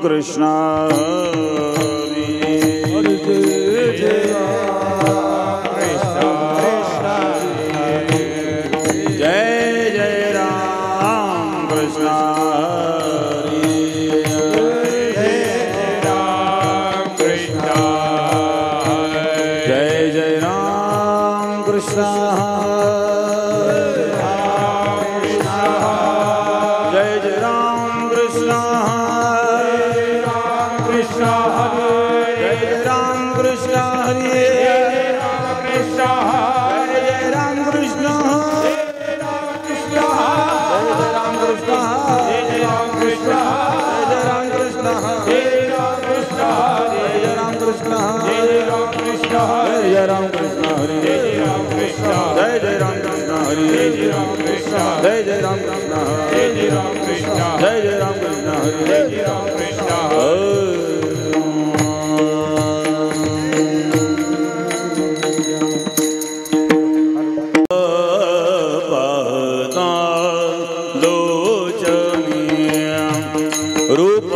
कृष्ण हरि जय राम कृष्ण जय जय राम कृष्ण हरि जय राम कृष्ण जय जय राम कृष्ण जय राम कृष्ण हरि जय राम कृष्ण जय जय राम कृष्ण हरि जय राम कृष्ण जय जय राम कृष्ण जय जय राम कृष्ण जय जय राम कृष्ण हरि जय राम कृष्ण रूप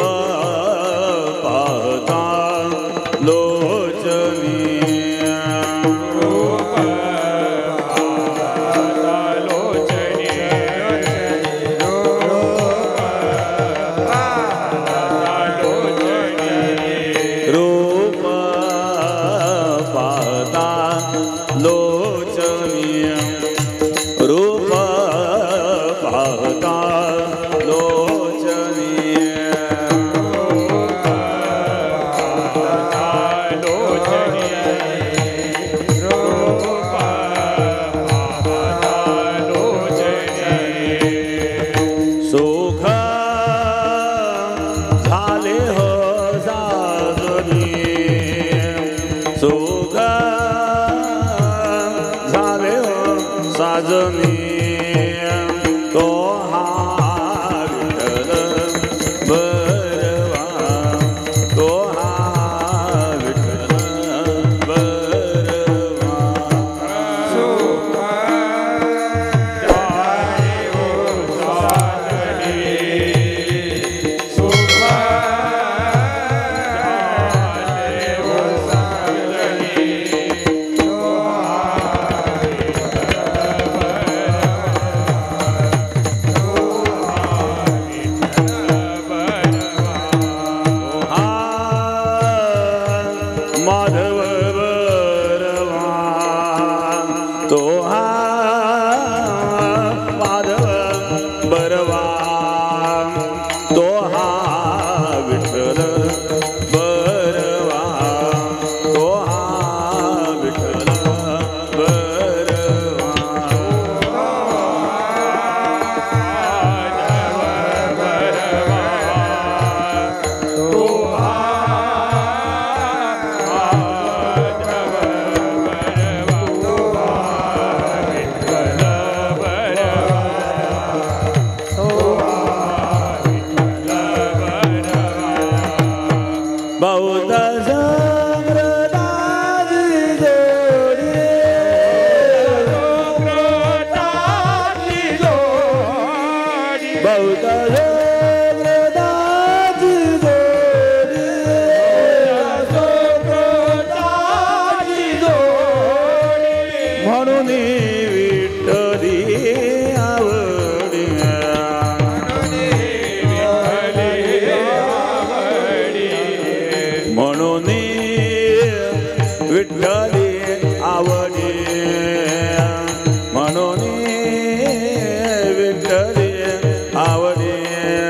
आवडे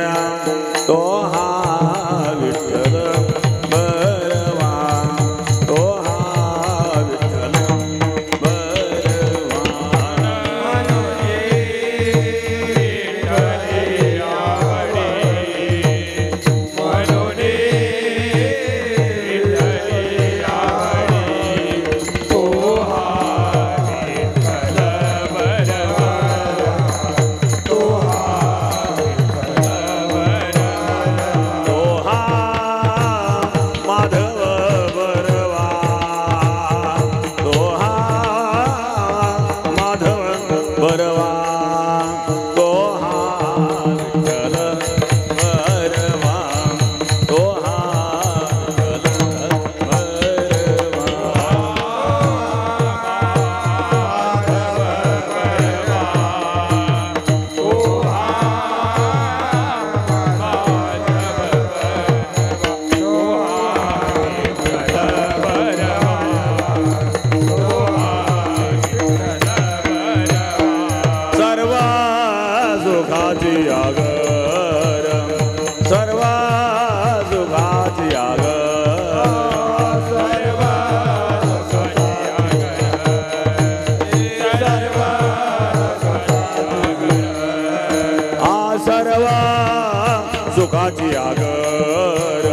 सर्व सुखाची आगर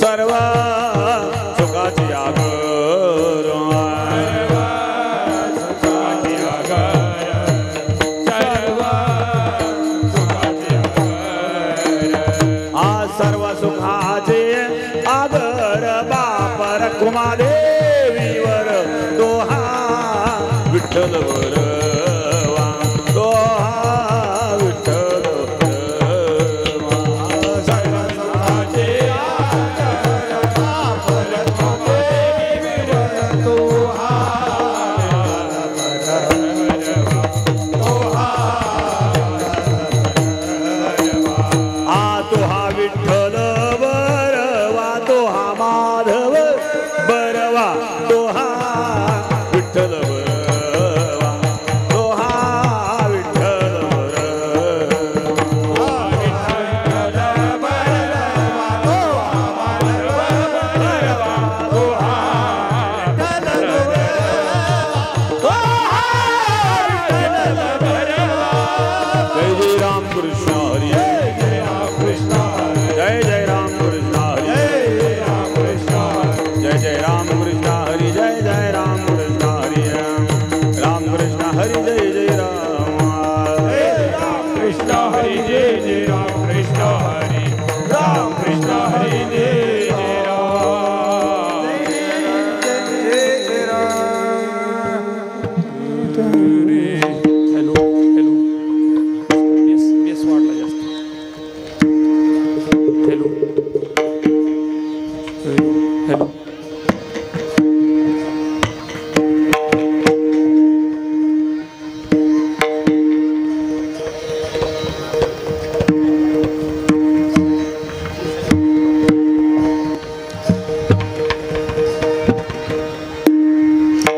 सर्व सुखाची आगर सर्व सुखाचे आगर बाप रखुमादेवीवर दोहा विठ्ठलवर दोहा विठ्ठल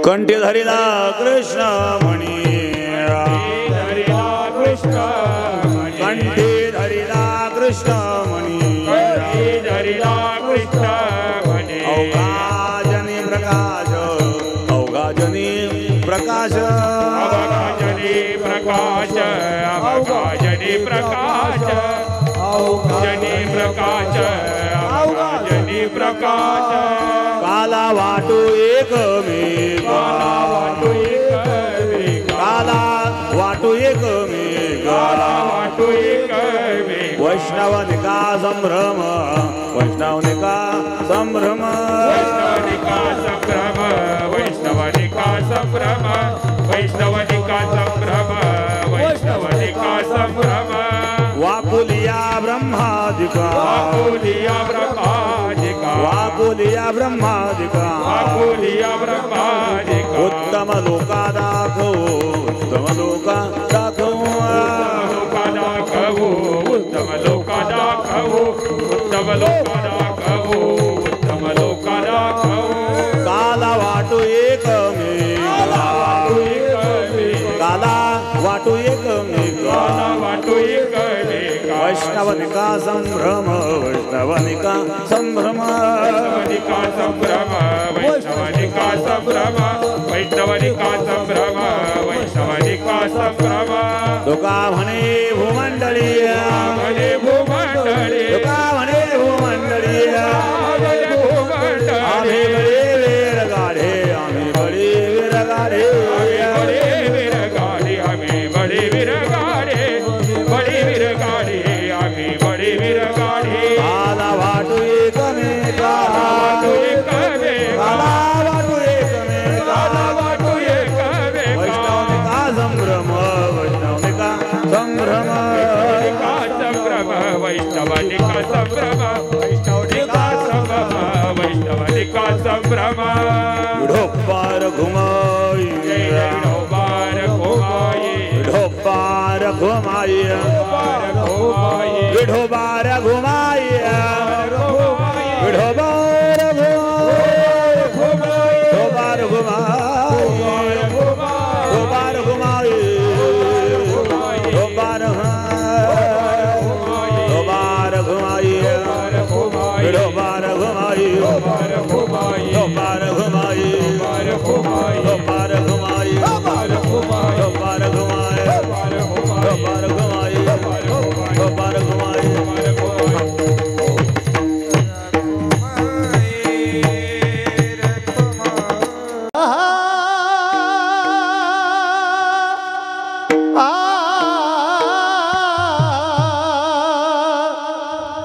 कंठी धरिला कृष्ण मणी कंठी धरिला कृष्ण मणी अवघाजनी प्रकाश अवघाजनी प्रकाश अवघाजनी प्रकाश अवघाजनी प्रकाश अवघाजनी प्रकाश अवघाजनी प्रकाश काला वाटू एक मेघ काला वाटू एक मेघ वैष्णवनिका संभ्रम वैष्णवनिका संभ्रम वैष्णवनिका संभ्रम वैष्णवनिका संभ्रम वैष्णवनिका संभ्रम वैष्णवनिका संभ्रम वाकुलिया ब्रह्मादिका वाकुलिया ब्रह्मादिका वाकुलिया ब्रह्मादिका वाकुलिया ब्रह्मादिका उत्तम लोका दाखव उत्तम लोका दाखव उत्तम लोका दाखव उत्तम लोका दाखव उत्तम लोका दाखव काला वाटू एक मेघ काला वाटू एक मेघ वैष्णवनिका संभ्रम वैष्णवनिका संभ्रम वैष्णवनिका संभ्रम वैष्णवनिका संभ्रम वैष्णवनिका संभ्रम वैष्णवनिका संभ्रम तुका म्हणे भूमंडळी म्हणे भूमंडळी तुका म्हणे भूमंडळी आम्ही बळे वीर गाढे आम्ही बळे वीर गाढे आम्ही बळे वीर गाढे बळे वीर गाढे आम्ही बळे वीर गाढे काला वाटू एक मेघ काला वाटू एक मेघ काला वाटू एक मेघ वैष्णवनिका संभ्रम वैष्णवनिका संभ्रम वैष्णवनिका संभ्रम वैष्णवनिका संभ्रम वैष्णवनिका संभ्रम विढोबार घुमाई विढोबार घुमाई विढोबार घुमाई विढोबार घुमाई विढोबार विढोबार घुमाई विढोबार घुमाई विढोबार विढोबार घुमाई विढोबार घुमाई विढोबार घुमाई विढोबार घुमाई विढोबार घुमाई विढोबार घुमाई विढोबार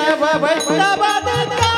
वैष्णव वैष्णव देता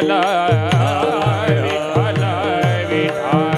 विठ्ठल विठ्ठल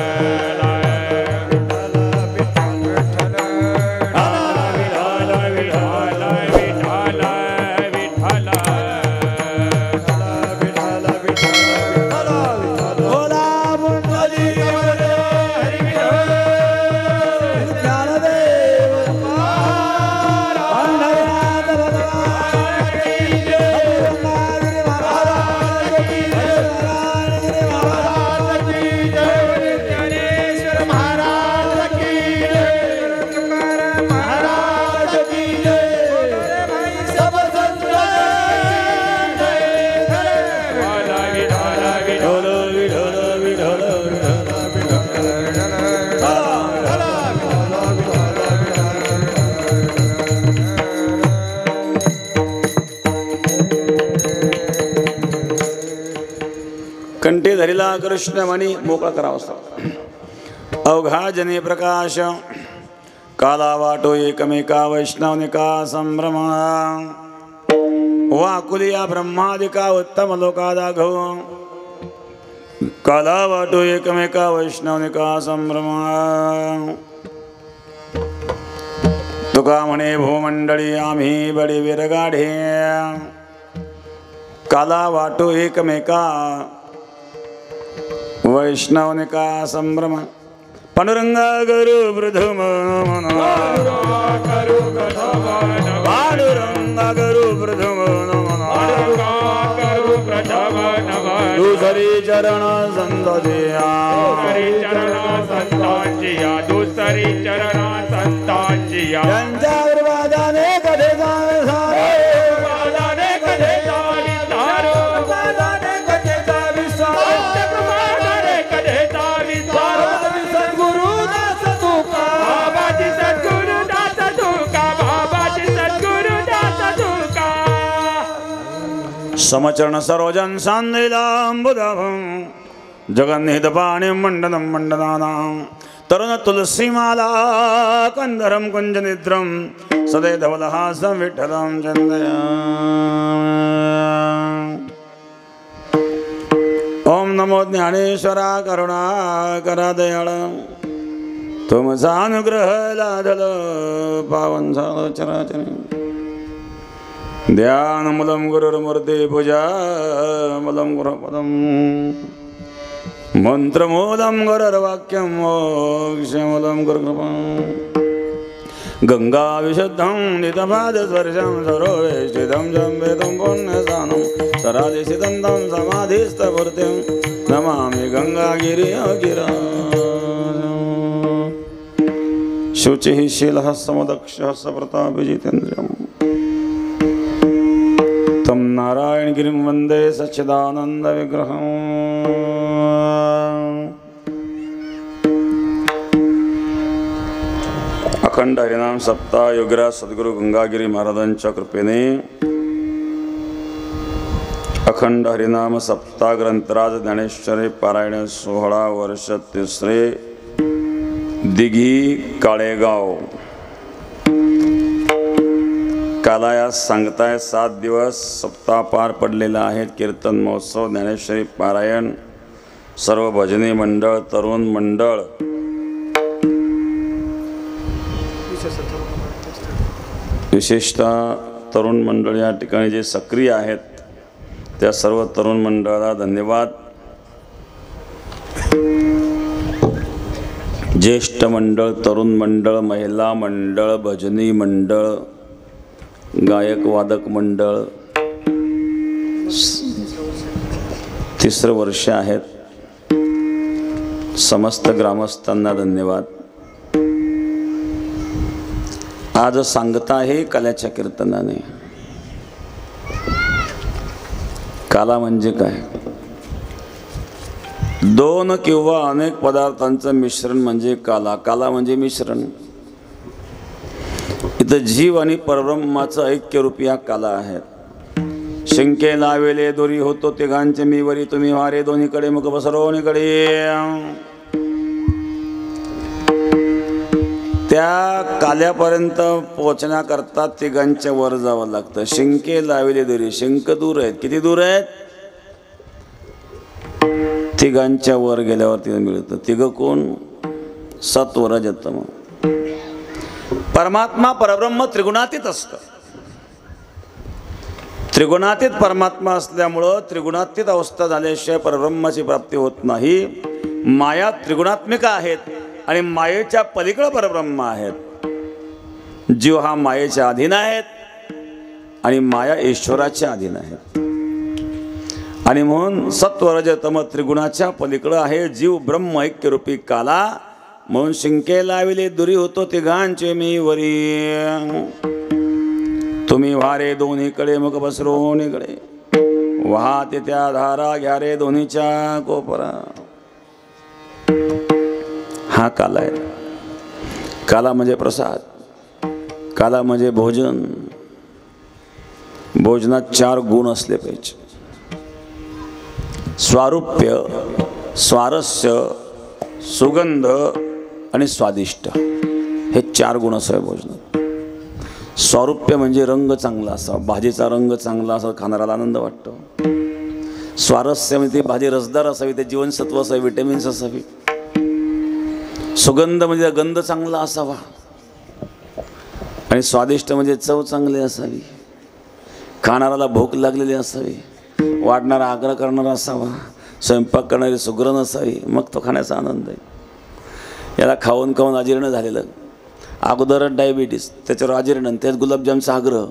कंठी धरिला कृष्ण मणी मोकळा करावा. अवघा जने प्रकाश काला वाटो एकमेका वैष्णवनिका संभ्रम वाकुलिया ब्रह्मादिका उत्तम लोकादाघो काला वाटो एकमेका वैष्णवनिका संभ्रम. तुका म्हणे भूमंडळी आम्ही बडी विरगाढे काला वाटो एकमेका वैष्णवनिका संभ्रम. पांडुरंग गुरु प्रथम पांडुरंग गुरु प्रथम दुसरी चरण संतोषिया दुसरी चरण संतांचिया त्यांच्या आशीर्वादाने कधे समचरण सरोजन सांदिलांबुदभं जगन्निहित पाणिं मंडनं मंडनानां तरुण तुलसीमाला कंदरं कुंजनिद्रं सदैधवलहासं विठ्ठलं चिन्तयामि. ओम नमो ज्ञानेश्वरा करुणाकरा दयाळ तुमचा अनुग्रह लादलं पावन झालं चराचर. ध्यान मूलम गुरुर्मूर्ती पूजा मूलम गुरुपदम मंत्र मूलम गुरुर्वाक्यम मोक्षमूलम गुरुकृपा. गंगा विशुद्धं नितपादस्पर्शं सरोवेष्टितं जम्बेतं पुण्यस्थानं सरादिशितं समाधिस्थपूर्तिं नमामि गंगागिरिगिरा. शुचिः शीलः समदक्षः सप्रतापजितेन्द्रियम् तम नारायण गिरिं वंदे सच्चिदानंद विग्रहम्. अखंड हरिनाम सप्ताह योगीराज सद्गुरु गंगागिरी महाराजांच्या कृपेने अखंड हरिनाम सप्ताह ग्रंथराज ज्ञानेश्वरी पारायण 16 वर्ष 3रे दिघी काळेगाव. कालाया सांगताय 7 दिवस सप्ताह पार पडलेला आहे. कीर्तन महोत्सव ज्ञानेश्वरी पारायण सर्व भजनी मंडळ तरुण मंडळ विशेषतः तरुण मंडळ या ठिकाणी जे सक्रिय आहेत त्या सर्व तरुण मंडळाला धन्यवाद. ज्येष्ठ मंडळ तरुण मंडळ महिला मंडळ भजनी मंडळ गायक वादक मंडळ 3रं वर्ष आहेत. समस्त ग्रामस्थांना धन्यवाद. आज सांगता आहे काल्याच्या कीर्तनाने. काला म्हणजे काय? 2 किंवा अनेक पदार्थांचं मिश्रण म्हणजे काला. काला म्हणजे मिश्रण. इथं जीव आणि परब्रह्माचं ऐक्यरूपी हा काला आहे. शिंके लावेले दोरी होतो तिघांचे मी वरी तुम्ही वारे दोन्हीकडे मुख बसरोनीकडे. त्या काल्यापर्यंत पोहोचण्याकरता तिघांच्या वर जावं लागतं. शिंके लावेले दोरी. शिंक दूर आहेत. किती दूर आहेत? तिघांच्या वर गेल्यावरती मिळतं. तिघ कोण? सत्व रज तम. परमात्मा परब्रह्म त्रिगुणातीत असतं. त्रिगुणातीत परमात्मा असल्यामुळं त्रिगुणातीत अवस्था झाल्याशिवाय परब्रह्माची प्राप्ती होत नाही. माया त्रिगुणात्मिका आहेत आणि मायेच्या पलीकडे परब्रह्म आहेत. जीव हा मायेच्या अधीन आहेत आणि माया ईश्वराच्या अधीन आहेत. आणि म्हणून सत्व रज तम त्रिगुणाच्या पलीकडे आहे जीव ब्रह्म ऐक्यरूपी काला. म्हणून शिंके लाविले दुरी होतो तिघांचे मी वरी. तुम्ही वारे दोन्हीकडे मग बसरोनीकडे वाहते त्या धारा घ्या रे दोन्हीच्या कोपरा. हा काला आहे. काला म्हणजे प्रसाद, काला म्हणजे भोजन. भोजनात 4 गुण असले पाहिजे. स्वारूप्य, स्वारस्य, सुगंध आणि स्वादिष्ट हे 4 गुण असावे भोजनात. स्वारूप्य म्हणजे रंग चांगला असावा. भाजीचा रंग चांगला असा खाणाऱ्याला आनंद वाटतो. स्वारस्य म्हणजे ती भाजी रसदार असावी, ते जीवनसत्व असावी, विटॅमिन्स असावी. सुगंध म्हणजे गंध चांगला असावा. आणि स्वादिष्ट म्हणजे चव चांगली असावी. खाणाऱ्याला भूक लागलेली असावी. वाढणारा आग्रह करणारा असावा. स्वयंपाक करणारी सुगरण असावी. मग तो खाण्याचा आनंद आहे. याला खाऊन खाऊन अजीर्ण झालेलं, अगोदरच डायबिटीस, त्याच्यावर अजीर्ण, त्याच गुलाबजामचा आग्रह,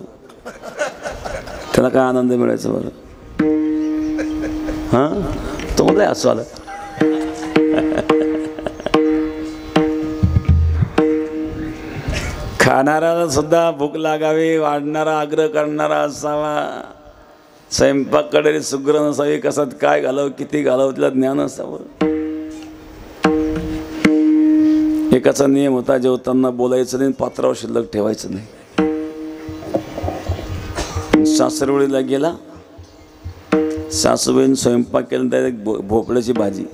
त्याला काय आनंद मिळायचा बरं? हां, तो मला असं आलं. खाणाऱ्याला सुद्धा भूक लागावी, वाढणारा आग्रह करणारा असावा. स्वयंपाक करणारी सुगरण असावी. कसात काय घालावं, किती घालावं, तिला ज्ञान असावं. एकाचा नियम होता, जेवताना बोलायचं नाही, पात्रावर शिल्लक ठेवायचं नाही. सासरवडीला गेला, सासूबाईन स्वयंपाक केला, त्या एक भोपळ्याची भाजी.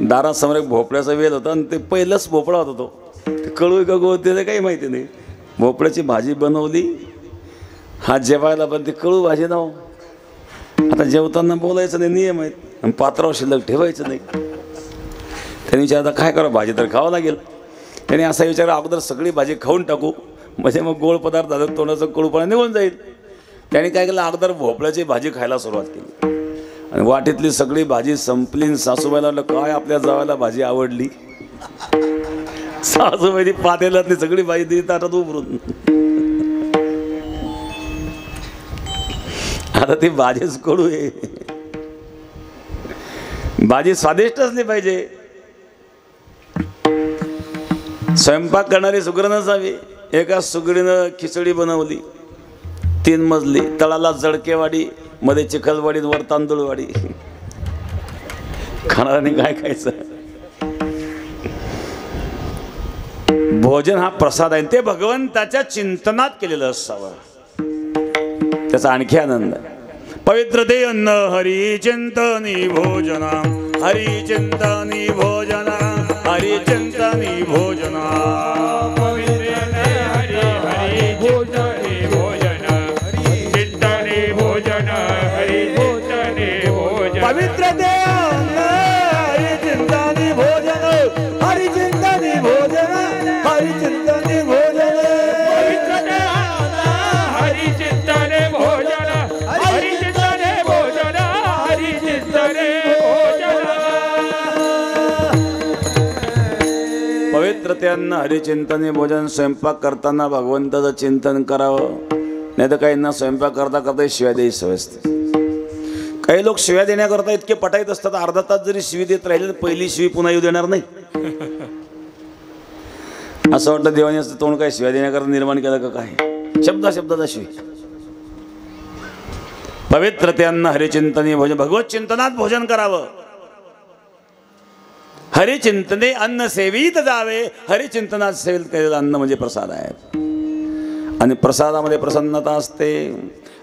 दारासमोर एक भोपळ्याचा वेल होता आणि ते पहिलंच भोपळा होता. तो ते कळू का गो त्याला काही माहिती नाही. भोपळ्याची भाजी बनवली. हा जेवायला, पण ते कळू भाजी नाव. आता जेवताना बोलायचं नाही, नियम आहेत, आणि पात्रावर शिल्लक ठेवायचं नाही. त्यांनी विचार, आता काय करा, भाजी तर खावं लागेल. त्याने असा विचार, अगोदर सगळी भाजी खाऊन टाकू, म्हणजे मग गोड पदार्थ झालं, तोंडाचं कडूपणा निघून जाईल. त्याने काय केलं, अगोदर भोपळ्याची भाजी खायला सुरुवात केली. आणि वाटीतली सगळी भाजी संपली. सासूबाईला वाटलं, काय आपल्या जावायला भाजी आवडली. सासूबाई पातेल्यातली सगळी भाजी दिली ताटात उभरून. आता ती भाजीच कडू आहे. भाजी स्वादिष्ट असली पाहिजे. स्वयंपाक करणारी सुगरण असावी. एका सुगरीनं खिचडी बनवली, 3 मजली, तळाला जडकेवाडी, मध्ये चिखलवाडी, वर तांदूळवाडी. खाणाऱ्याने काय खायचं? भोजन हा प्रसाद आहे, ते भगवंताच्या चिंतनात केलेलं असावं. त्याचा आणखी आनंद आहे. पवित्र ते अन्न हरी चिंतनी भोजना, हरी चिंतनी भोजना, हरी चिंतनी भोजना. पवित्र ते हरी हरी चिंतनी भोजन, चिंतनी भोजन, हरी चिंतनी भोजन. पवित्र ते अन्न हरी चिंतनी भोजन, हरी चिंतनी भोजन, हरी चिंतनी भोजन. पवित्र ते अन्न हरी चिंतनी भोजन, हरी चिंतनी भोजन, हरी चिंतनी भोजन. पवित्र ते अन्न हरिचिंतनी भोजन. स्वयंपाक करताना भगवंताचं चिंतन करावं. नाही तर काहींना स्वयंपाक करता करता शिव्या द्यायची सवय असते. काही लोक शिव्या देण्याकरता इतके पटाईत असतात, अर्धा तास जरी शिवी देत राहिले तर पहिली शिवी पुन्हा येऊ देणार नाही. असं वाटतं देवाने असं तोंड काय शिव्या देण्याकरता निर्माण केलं का काय? शब्दाचा शिवी. पवित्र ते अन्न हरिचिंतनी भोजन. भगवत चिंतनात भोजन करावं. हरिचिंतने अन्न सेवित जावे. हरिचिंतनात सेवित केलेलं अन्न म्हणजे प्रसाद आहे. आणि प्रसादामध्ये प्रसन्नता असते.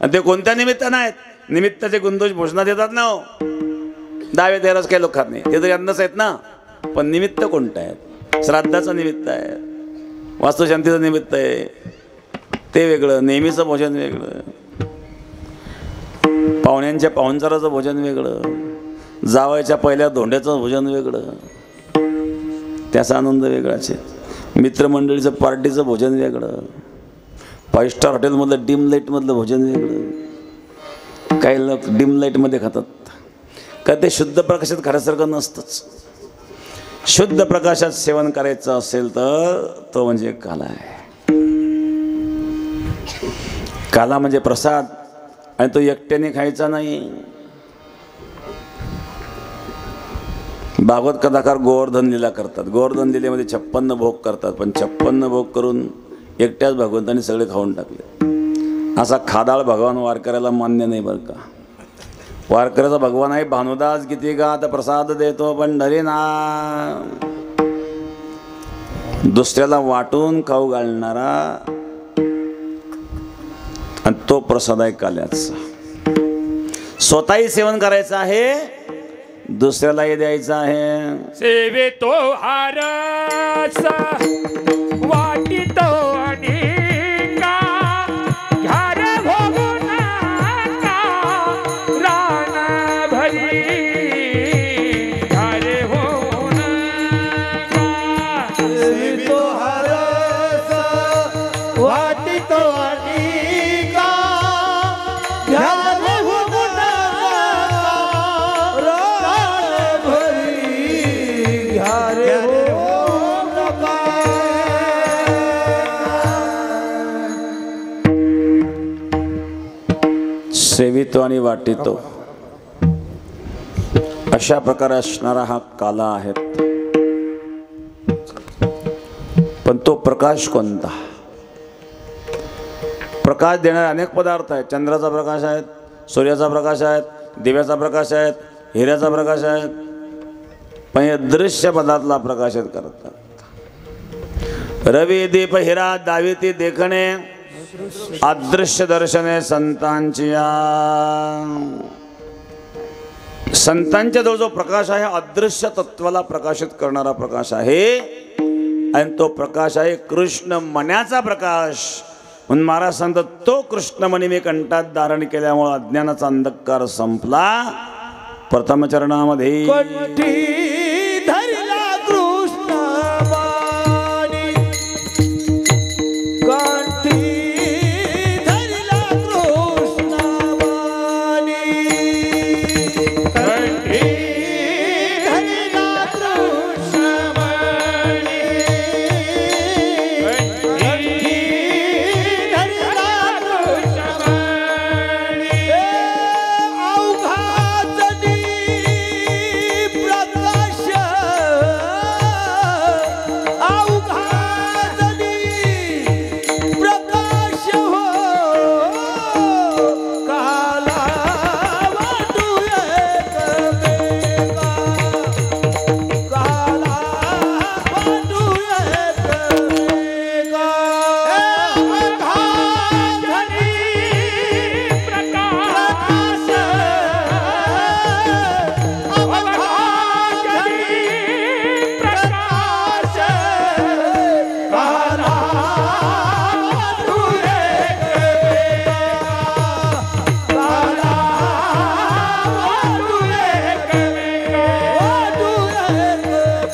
आणि ते कोणत्या निमित्तानं आहेत? निमित्ताचे गुणदोष भोजनात येतात ना. 10-13 काही लोक खात नाही, ते तरी अन्नच आहेत ना. पण निमित्त कोणतं आहे? श्राद्धाचं निमित्त आहे, वास्तुशांतीचं निमित्त आहे, ते वेगळं. नेहमीचं भोजन वेगळं, पाहुण्यांच्या पाहुणचाराचं भोजन वेगळं. जावयाच्या पहिल्या धोंड्याचं भोजन वेगळं, त्याचा आनंद वेगळाच आहे. मित्रमंडळीचं पार्टीचं भोजन वेगळं, 5 स्टार हॉटेलमधलं डिम लाईटमधलं भोजन वेगळं. काही लोक डिम लाईटमध्ये खातात, का ते शुद्ध प्रकाशात खाण्यासारखं नसतंच. शुद्ध प्रकाशात सेवन करायचं असेल तर तो म्हणजे काला आहे. काला म्हणजे प्रसाद, आणि तो एकट्याने खायचा नाही. भागवत कथाकार गोवर्धन लीला करतात. गोवर्धन लीलेमध्ये 56 भोग करतात, पण 56 भोग करून एकट्याच भगवंतांनी सगळे खाऊन टाकले. असा खादाळ भगवान वारकऱ्याला मान्य नाही बरं का. वारकऱ्याचा भगवान आहे भानुदास किती गात प्रसाद देतो पंढरी ना. दुसऱ्याला वाटून खाऊ घालणारा, आणि तो प्रसाद आहे काल्याचा. स्वतःही सेवन करायचं आहे, दुसऱ्यालाही द्यायचं आहे. सेवेतो आरस वाटितो अनेका, घ्या रे भोगून नका रान भरी, घ्या रे भोगून नका. सेवितो हरस वाटितो अनेका, घ्या रे भोगून रान भरी, घ्या रे भोगून नका. सेवितो आणि वाटितो अशा प्रकारे असणारा हा काला आहे. पण तो प्रकाश कोणता? प्रकाश देणारे अनेक पदार्थ आहेत. चंद्राचा प्रकाश आहेत, सूर्याचा प्रकाश आहेत, दिव्याचा प्रकाश आहेत, हिऱ्याचा प्रकाश आहेत, पण हे दृश्य पदार्थाला प्रकाशित करतात. रवी दीप हिरा दाविती देखणे, अदृश्य दर्शने संतांची. संतांच्या जवळ जो प्रकाश आहे अदृश्य तत्वाला प्रकाशित करणारा प्रकाश आहे, आणि तो प्रकाश आहे कृष्ण मण्याचा प्रकाश. म्हणून महाराज सांगतात, तो कृष्णमणी मी कंठात धारण केल्यामुळे अज्ञानाचा अंधकार संपला. प्रथम चरणामध्ये कंठी धरला कृष्ण वाणी, कंठी धरला कृष्ण वाणी, कंठी धरला कृष्ण वाणी, कंठी धरला कृष्ण वाणी. अवघातनी प्रकाश, अवघातनी प्रकाश हो, काला वाटू एकमेका, काला वाटू एकमेका. अवघातनी प्रकाश, अवघातनी प्रकाश, काला वाटू एकमेका, काला वाटू एकमेका, वाटू एकमेका.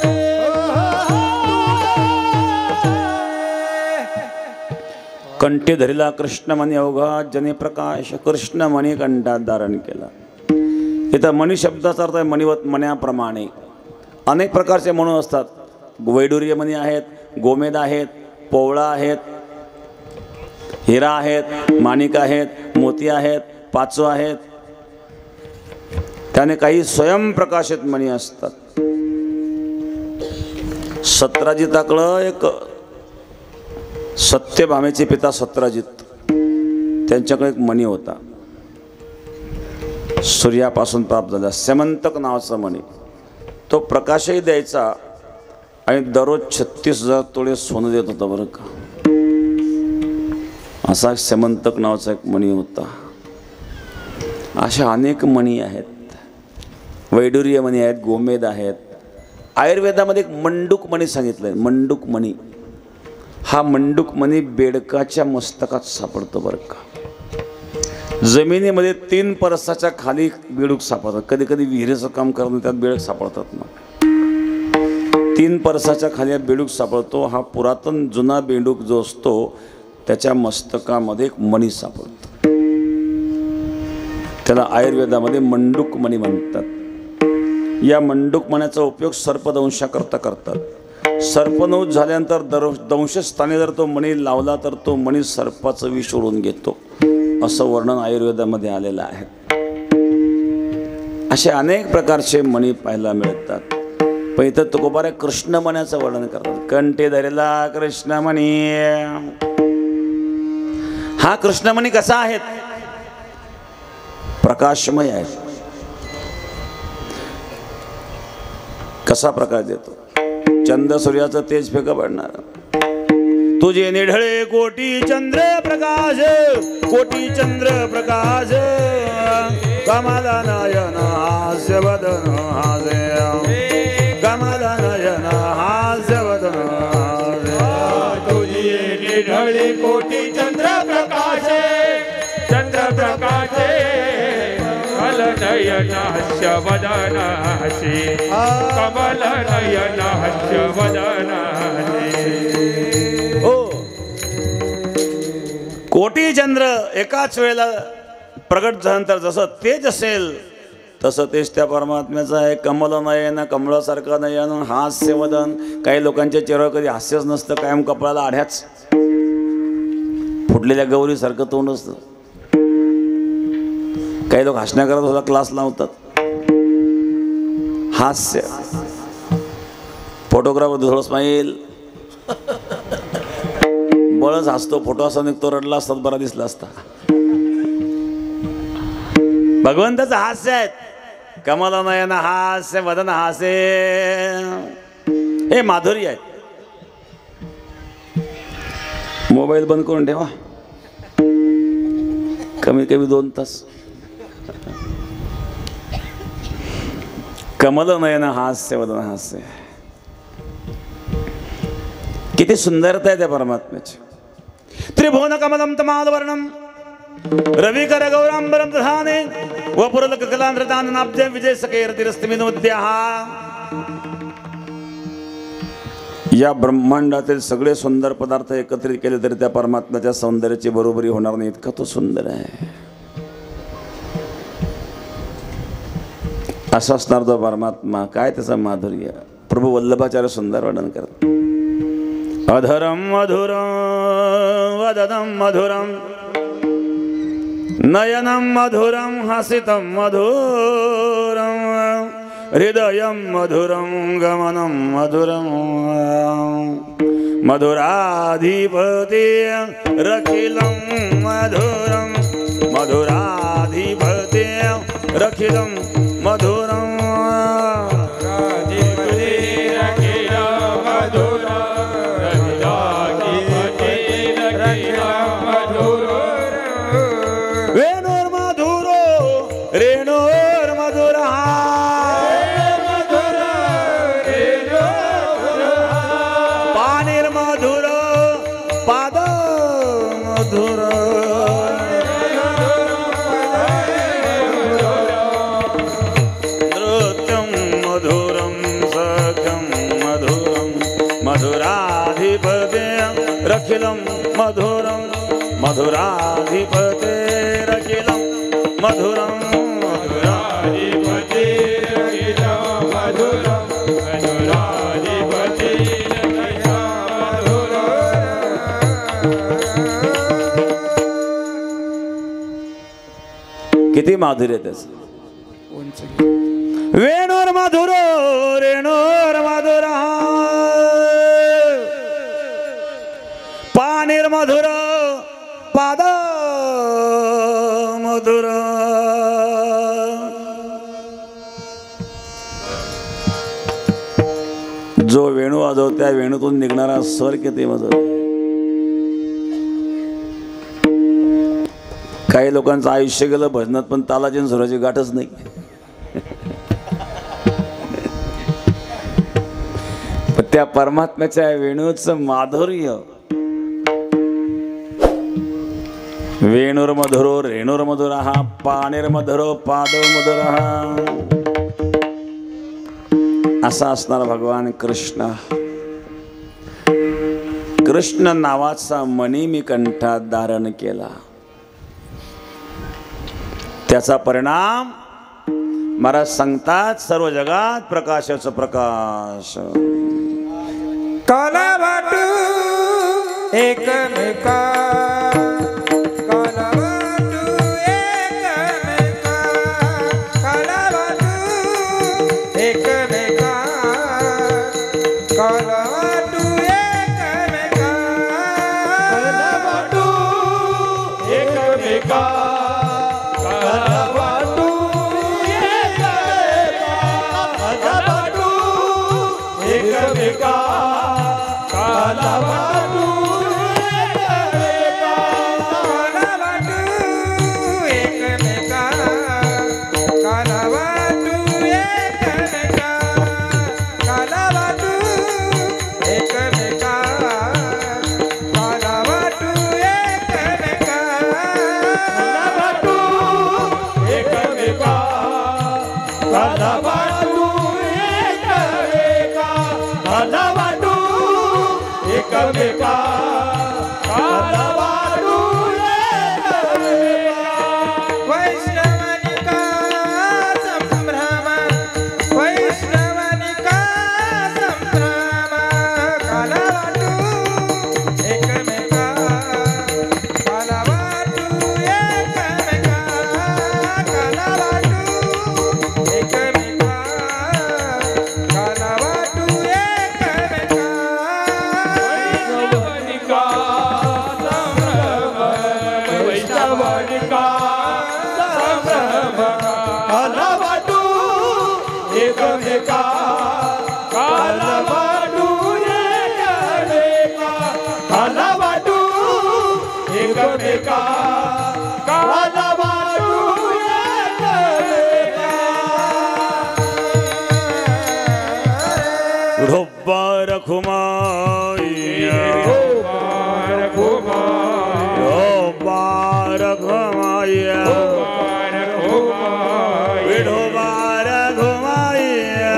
कंठी धरिला कृष्णमणी अवघा जने प्रकाश, कृष्णमणी कंठात धारण केला. इथं मणी शब्दाचा अर्थ आहे मणिवत, मण्याप्रमाणे. अनेक प्रकारचे मणू असतात. वैडूर्य मणी आहेत, गोमेद आहेत, पोवळा आहेत, हिरा आहेत, माणिक आहेत, मोती आहेत, पाचू आहेत. त्याने काही स्वयंप्रकाशित मणी असतात. सत्राजिताकडं एक सत्यभामेचे पिता सत्राजित, त्यांच्याकडे एक मणी होता, सूर्यापासून प्राप्त झाला, स्यमंतक नावाचा मणी. तो प्रकाशही द्यायचा आणि दररोज 36,000 तोळे सोनं देत होता बरं का. असा स्यमंतक नावाचा एक मणी होता. अशा अनेक मणी आहेत. वैडूर्य मणी आहेत, गोमेद आहेत. आयुर्वेदामध्ये एक मंडूक मणी सांगितलंय. मंडूक मणी, हा मंडूक मणी बेडकाच्या मस्तकात सापडतो बरं का. जमिनीमध्ये 3 परसाच्या खाली बेडूक सापडतात. कधी कधी विहिरीचं काम करणं त्यात बेडूक सापडतात ना. 3 परसाच्या खाली बेडूक सापडतो. हा पुरातन जुना बेडूक जो असतो त्याच्या मस्तकामध्ये एक मणी सापडतो. त्याला आयुर्वेदामध्ये मंडूक मणी म्हणतात. या मंडूक मण्याचा उपयोग सर्पदंशाकरता करतात. सर्पदंश झाल्यानंतर दंशस्थानी जर तो मणी लावला तर तो मणी सर्पाचं विष ओढून घेतो, असं वर्णन आयुर्वेदामध्ये आलेलं आहे. असे अनेक प्रकारचे मणी पाहायला मिळतात. पण इथं तुकोबारे कृष्णमण्याचं वर्णन करतात. कंठे धरला कृष्णमणी. हा कृष्णमणी कसा आहे? प्रकाशमय आहे. कसा प्रकाश देतो? चंद्र सूर्याचं तेज फेका पडणार. तुझे निढळे कोटी चंद्र प्रकाश, कोटी चंद्र प्रकाश. कमला नयन हास्य वदन हास्य, कमला नयन हास्य वदन हास्य. तुझे निढळे कोटी चंद्र प्रकाश, चंद्र प्रकाश. कमल नयन हास्य वदन हास्य, कमल नयन हास्य वदन हास्य. कोटी चंद्र एकाच वेळेला प्रगट झाल्यानंतर जसं तेज असेल तसं तेज त्या परमात्म्याचं आहे. कमल नयन, कमळासारखं नयन, हास्य वदन. काही लोकांच्या चेहऱ्यावर कधी हास्यच नसतं, कायम कपाळाला आढ्याच, फुटलेल्या गौरीसारखं तोंड असतं. काही लोक हसण्याकरता सुद्धा क्लास लावतात. हास्य. फोटोग्राफर थोडं स्माईल, बळच हसतो. फोटो असा निघतो, रडला असतात बरा दिसला असता. भगवंताचं हास्य आहेत. कमल नयन हास्य वदन हास्य, हे माधुर्य आहेत. मोबाईल बंद करून ठेवा, कमी कमी 2 तास. कमल नयन हास्य वदन हास्य. किती सुंदरता आहे त्या परमात्म्याची. त्रिभुवन कमलम तमालवर्णम रविकर गौरांबरम दधाने वपुरलक कलांध्रताननाब्ज विजय सकेरतिरस्तिमिनोद्याः. या ब्रह्मांडातील सगळे सुंदर पदार्थ एकत्रित केले तरी त्या परमात्म्याच्या सौंदर्याची बरोबरी होणार नाही, इतका तो सुंदर आहे. असा असणार तो परमात्मा. काय त्याचं माधुर्य. प्रभू वल्लभाचार्य सुंदर वर्णन करतात. अधरम मधुरम वदनम मधुरम नयनम मधुरम हसितम मधुरम हृदयम मधुरम गमनम मधुरम मधुराधिपति रखिलम मधुरम मधुराधिपति रखिलम मधुरम रखिलम मधुरम मधुराधिपते रखिलम मधुरम मधुराधिपते रखिलम मधुरम मधुराधिपते रखिलम मधुरम. किती माधुर्य त्याचं. वेणोर मधुरो रेणोर मधुरा पानीर मधुर पाद मधुर. जो वेणू वाजव त्या वेणूतून निघणारा स्वर किती मधुर. काही लोकांचं आयुष्य गेलं भजनात पण तालाची आणि सुराची गाठच नाही. पण त्या परमात्म्याच्या वेणूचं माधुर्य. वेणुर्मधुरो रेणुर्मधुरः पाणिर्मधुरो पादोर्मधुरः असा असणारा भगवान कृष्ण. कृष्ण नावाचा मणी मी कंठात धारण केला. त्याचा परिणाम महाराज सांगतात सर्व जगात प्रकाशाचा प्रकाश. काला वाटू एकमेका काला वाटू एकमेका काला वाटू एकमेका काला वाटू एकमेका काला वाटू एकमेका काला वाटू एकमेका काला वाटू एकमेका काला वाटू एकमेका काला वाटू एकमेका काला वाटू एकमेका काला वाटू एकमेका काला वाटू एकमेका काला वाटू एकमेका काला वाटू एकमेका काला वाटू एकमेका काला वाटू एकमेका. वैष्णवनिका संभ्रम वैष्णवनिका संभ्रम काला वाटू एकमेका काला वाटू एकमेका काला वाटू एकमेका काला वाटू एकमेका. वैष्णवनिका संभ्रम वैष्णवनिका संभ्रम काला वाटू एकमेका काला वाटू एकमेका काला वाटू एकमेका काला वाटू एकमेका. ढोब्बार खुमाया ढोब्बार खुमाया विढोबार घुमाया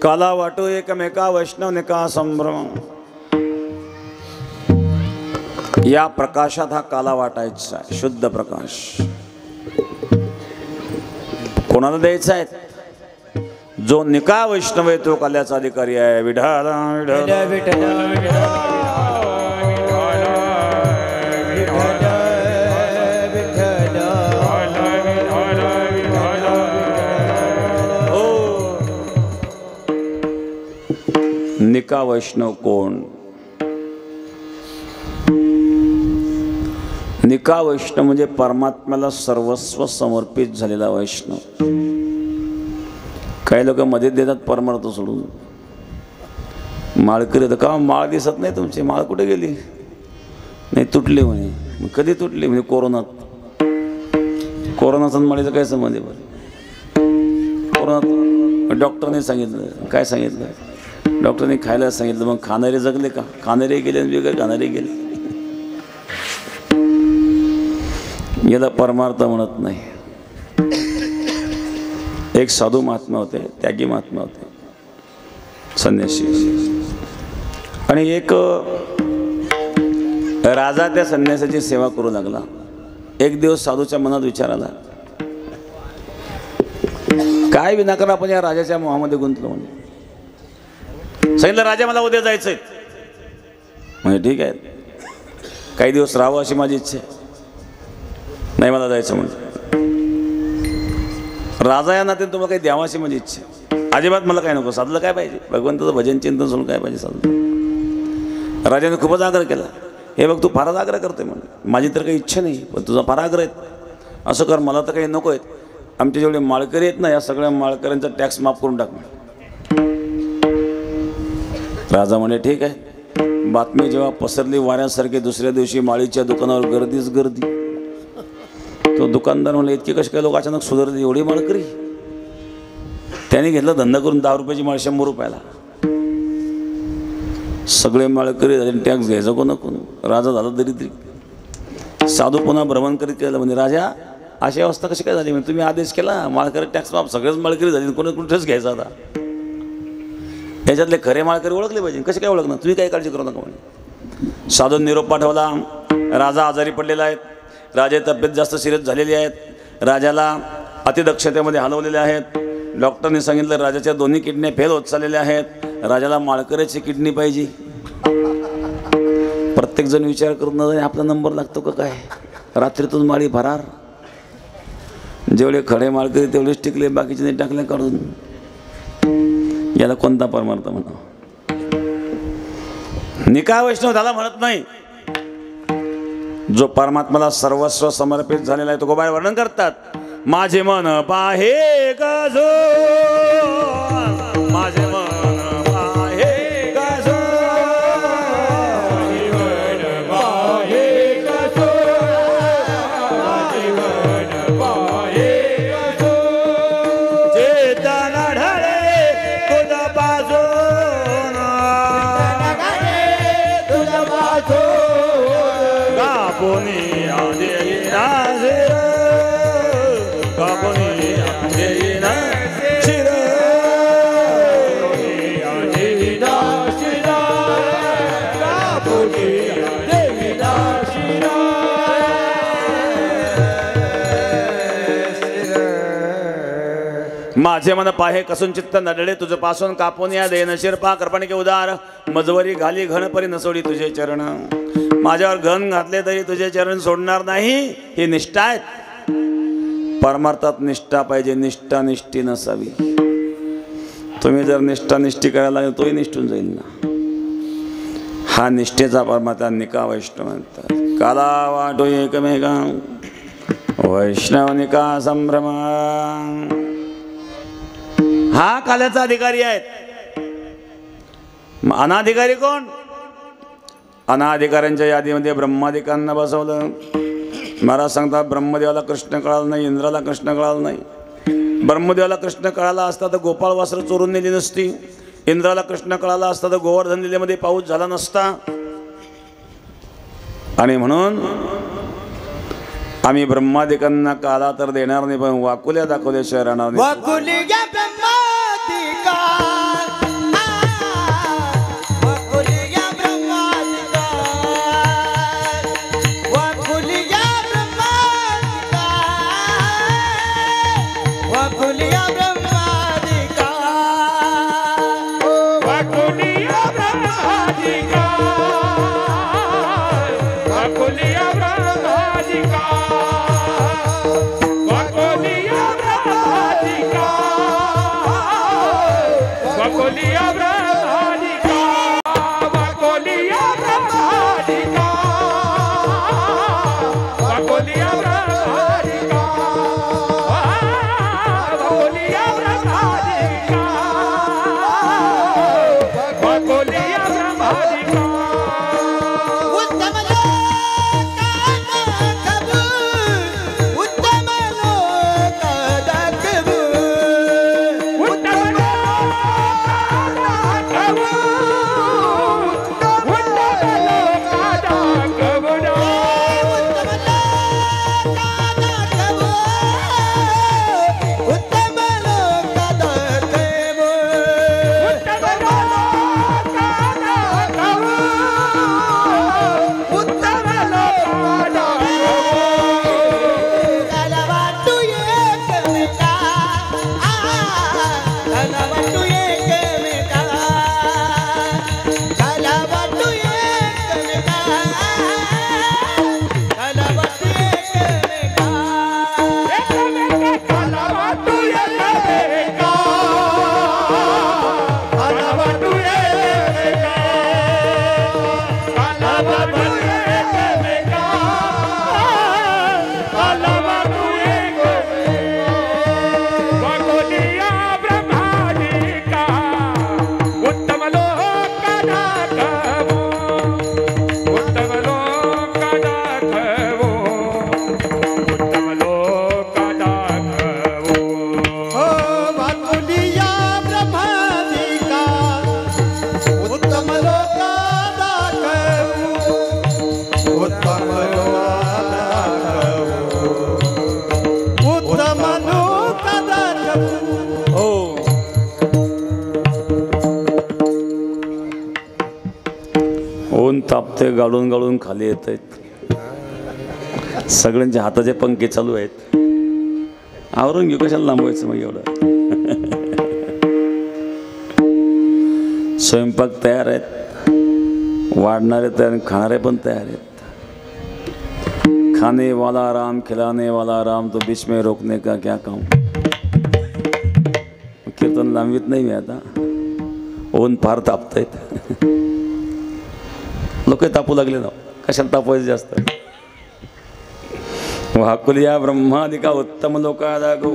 काला वाटू एकमेका वैष्णवनिका संभ्रम. या प्रकाशात हा काला वाटायचा आहे, शुद्ध प्रकाश. कोणाला द्यायचा आहे? जो निका वैष्णव आहे तो काल्याचा अधिकारी आहे. विठाल निका वैष्णव कोण? निका वैष्णव म्हणजे परमात्म्याला सर्वस्व समर्पित झालेला वैष्णव. काही लोक मध्ये देतात परमार्थ सोडून. माळकरी तर का माळ दिसत नाही तुमची, माळ कुठे गेली? नाही तुटली म्हणे. कधी तुटली? म्हणजे कोरोनात. कोरोनाचा माळीचा काय संबंध आहे बरं? वातावरणात डॉक्टरने सांगितलं. काय सांगितलं? डॉक्टरने खायला सांगितलं. मग खाणारे जगले का? खाणारे गेले आणि वेगळे खाणारे गेले. याला परमार्थ म्हणत नाही. एक साधू महात्मा होते, त्यागी महात्मा होते, संन्यासी. आणि एक राजा त्या संन्यासाची सेवा करू लागला. एक दिवस साधूच्या मनात विचार आला, काय विनाकारण आपण या राजाच्या मोहामध्ये गुंतलो. म्हणजे सांगितलं, राजा मला उद्या जायचंय. म्हणजे ठीक आहे, काही दिवस राहावं अशी माझी इच्छा आहे. नाही, मला जायचं म्हणजे. राजा या नात्याने तुम्हाला काही द्यावं अशी माझी इच्छा आहे. अजिबात मला काय नको. साधलं काय पाहिजे? भगवंताचं भजन चिंतन सोडून काय पाहिजे साधलं. राजाने खूपच आग्रह केला. हे बघ, तू फारच आग्रह करतोय म्हणजे. माझी तर काही इच्छा नाही, पण तुझा फार आग्रह आहेत. असं कर, मला तर काही नको आहेत. आमचे जेवढे माळकरी आहेत ना, या सगळ्या माळकऱ्यांचा टॅक्स माफ करून टाक. राजा म्हणे ठीक आहे. बातमी जेव्हा पसरली वाऱ्यासारखी, दुसऱ्या दिवशी माळीच्या दुकानावर गर्दीच गर्दी. तो दुकानदार म्हणले, इतके कसे काय लोक अचानक सुधारले, एवढी माळकरी. त्याने घेतला धंदा करून 10 रुपयाची माळ 100 रुपयाला. सगळे माळकरी झाले, टॅक्स घ्यायचा कोण कोण. राजा झाला दरिद्री. साधू पुन्हा भ्रमण करीत केलं. म्हणजे राजा, अशी अवस्था कशी काय झाली? म्हणजे तुम्ही आदेश केला, माळकरी टॅक्स माफ, सगळेच माळकरी झाले, कोणी कुठेच घ्यायचा आता. याच्यातले खरे माळकरी ओळखले पाहिजे. कसे काय ओळखणार? तुम्ही काही काळजी करू नका म्हणे. साधू निरोप पाठवला. राजा आजारी पडलेला आहे. राजाची तब्येत जास्त सिरियस झालेली आहेत. राजाला अतिदक्षतेमध्ये हलवलेले आहेत. डॉक्टरने सांगितलं, राजाच्या दोन्ही किडन्या फेल होत चाललेल्या आहेत. राजाला माळकऱ्याची किडनी पाहिजे. प्रत्येकजण विचार करून आपला नंबर लागतो का काय? रात्रीतून माळी भरार. जेवढे खडे माळकरी तेवढेच टिकले, बाकीचे नाही टाकले काढून. याला कोणता परमार्थ म्हणा? निकाय वैष्णव त्याला म्हणत नाही. जो परमात्माला सर्वस्व समर्पित झालेला आहे तो गोबाळ वर्णन करतात. माझे मन पाहे गजो, माझे मन पाहे गजो, चेतना ढळे तुझा बाजो, तुझा बाजो, कापुनी आदे राजे, कापुनी आदे नाशिर, आदे नाशिर, कापुनी आदे नाशिर. माझे मन पाहे कसून चित्त नडले तुझ पासून, कापून या देन शिरपा कृपण के उदार, मजवरी घाली घन परी नसोडी तुझे चरण. माझ्यावर घन घातले तरी तुझे चरण सोडणार नाही. ही निष्ठा आहे. परमार्थात निष्ठा पाहिजे, निष्ठा निष्ठी नसावी. तुम्ही जर निष्ठा निष्ठी करायला लागेल तोही निष्ठून जाईल ना. हा निष्ठेचा परमार्थ निका वैष्णव म्हणतात. काला वाटो एकमेका वैष्णव निका संभ्रम. हा काल्याचा अधिकारी आहेत. अनाधिकारी कोण? अनाधिकाऱ्यांच्या यादीमध्ये ब्रह्माधिकांना बसवलं. महाराज सांगतात, ब्रह्मदेवाला कृष्ण कळाला नाही, इंद्राला कृष्ण कळाला नाही. ब्रह्मदेवाला कृष्ण कळाला असता तर गोपाळ वासरं चोरून नेली नसती. इंद्राला कृष्ण कळाला असता तर गोवर्धन जिल्ह्यामध्ये पाऊस झाला नसता. आणि म्हणून आम्ही ब्रह्मादिकांना काला तर देणार नाही, पण वाकुल्या दाखवल्याशिवाय राहणार नाही. वाकुलिया ब्रह्मादिका, वाकुलिया ब्रह्मादिका, वाकुलिया ब्रह्मादिका, वाकुलिया ब्रह्मादिका, वाकुलिया ब्रह्मादिका, वाकुलिया ब्रह्मादिका, वाकुलिया ब्रह्मादिका, वाकुलिया ब्रह्मादिका, वाकुलिया ब्रह्मादिका, वाकुलिया ब्रह्मादिका, वाकुलिया ब्रह्मादिका, वाकुलिया ब्रह्मादिका. उत्तम लोकांना कबूल, उत्तम लोकांना कबूल, तापते गाळून गाळून खाली येत आहेत. सगळ्यांच्या हाताचे पंखे चालू आहेत. आवरून घेऊ, कशाला लांबवायचं मग एवढं. स्वयंपाक तयार आहेत, वाढणारे तयार, खाणारे पण तयार आहेत. खाने वाला राम खिलाने वाला राम, तो बीच में रोकने का क्या काम. कीर्तन लांबवीत नाही मी आता. ऊन फार तापतायत. लोक तापू लागले ना, कशाला तापवायचं जास्त. वाकुलिया ब्रह्मादिका उत्तम लोकादागो.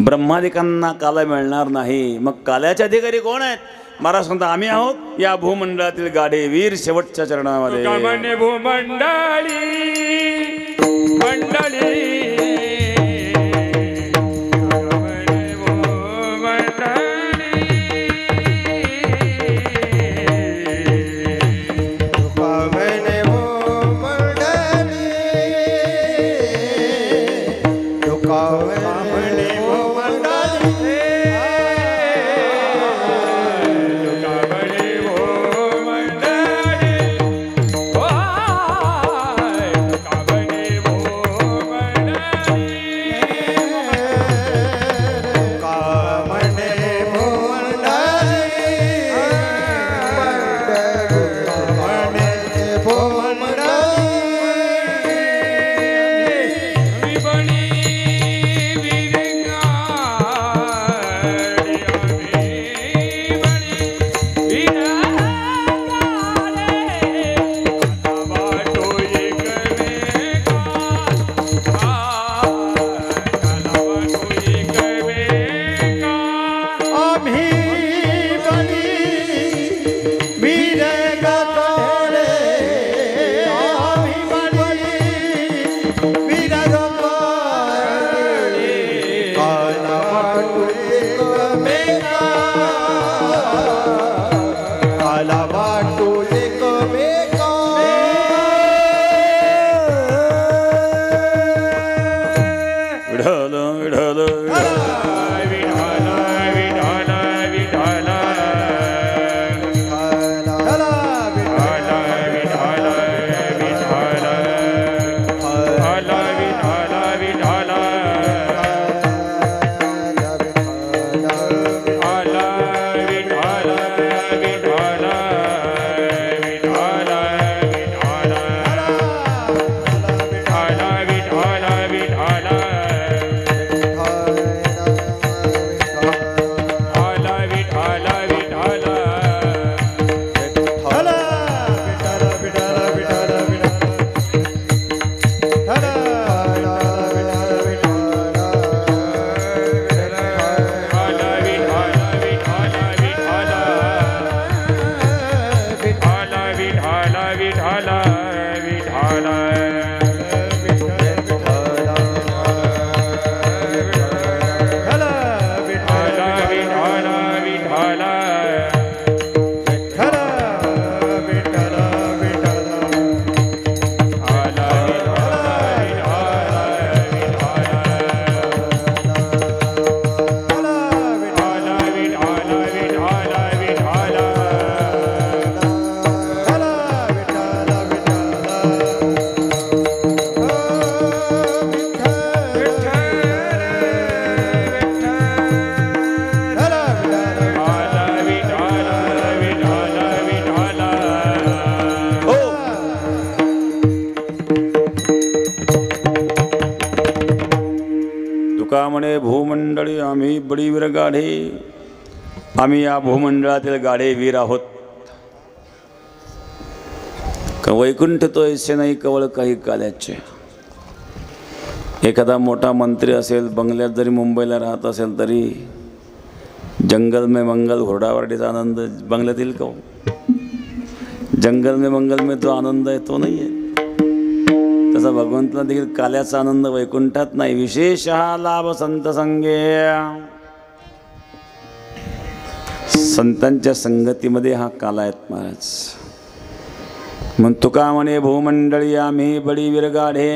ब्रह्मादिकांना काला मिळणार नाही. मग काल्याचे अधिकारी कोण आहेत? महाराज म्हणतात आम्ही आहोत या भूमंडळातील गाडे वीर शेवटच्या चरणामध्ये. भूमंडळी मंडळी म्हणे भूमंडळी आम्ही बडीवीर गाढे. आम्ही या भूमंडळातील गाढे वीर आहोत. वैकुंठ तो ऐसे नाही कवळ काही काल्याचे. एखादा मोठा मंत्री असेल, बंगल्यात जरी मुंबईला राहत असेल तरी जंगल में मंगल घोडावरडीचा आनंद बंगल्यात येईल का? जंगल में मंगल में जो आनंद आहे तो नाही आहे. तसा भगवंताला देखील काल्याचा आनंद वैकुंठात नाही. विशेष हा लाभ संत संगे. संतांच्या संगतीमध्ये हा काला आहेत महाराज. मग तुका म्हणे भूमंडळी आम्ही बडीवीर गाढे.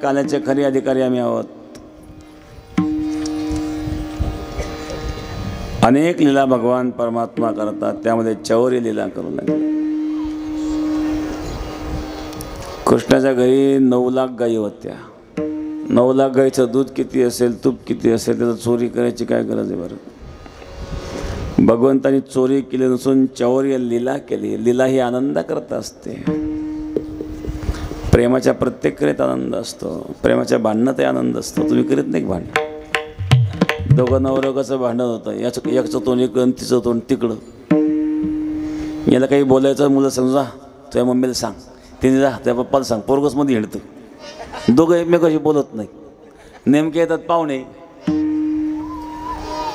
काल्याचे खरे अधिकारी आम्ही आहोत. अनेक लीला भगवान परमात्मा करतात, त्यामध्ये चौरी लीला करू लागले. कृष्णाच्या घरी 9 लाख गायी होत्या. 9 लाख गायीचं दूध किती असेल, तूप किती असेल, त्याचं चोरी करायची काय गरज आहे बरं. भगवंतानी चोरी केली नसून चौर्य लीला केली. लीला ही आनंद करता असते. प्रेमाच्या प्रत्येक क्रियेत आनंद असतो. प्रेमाच्या भांडणात आनंद असतो. तुम्ही करीत नाही भांडण. दोघं नवरोगाचं भांडण होतं. याचं तोंड इकडं, तिचं तोंड तिकडं. याला काही बोलायचं, मुलं समजा तुझ्या मम्मीला सांग, तिने जा त्या पप्पाला सांग, पोरगसमध्ये हिंडतं. दोघं एकमेकाशी बोलत नाही. नेमके येतात पाहुणे.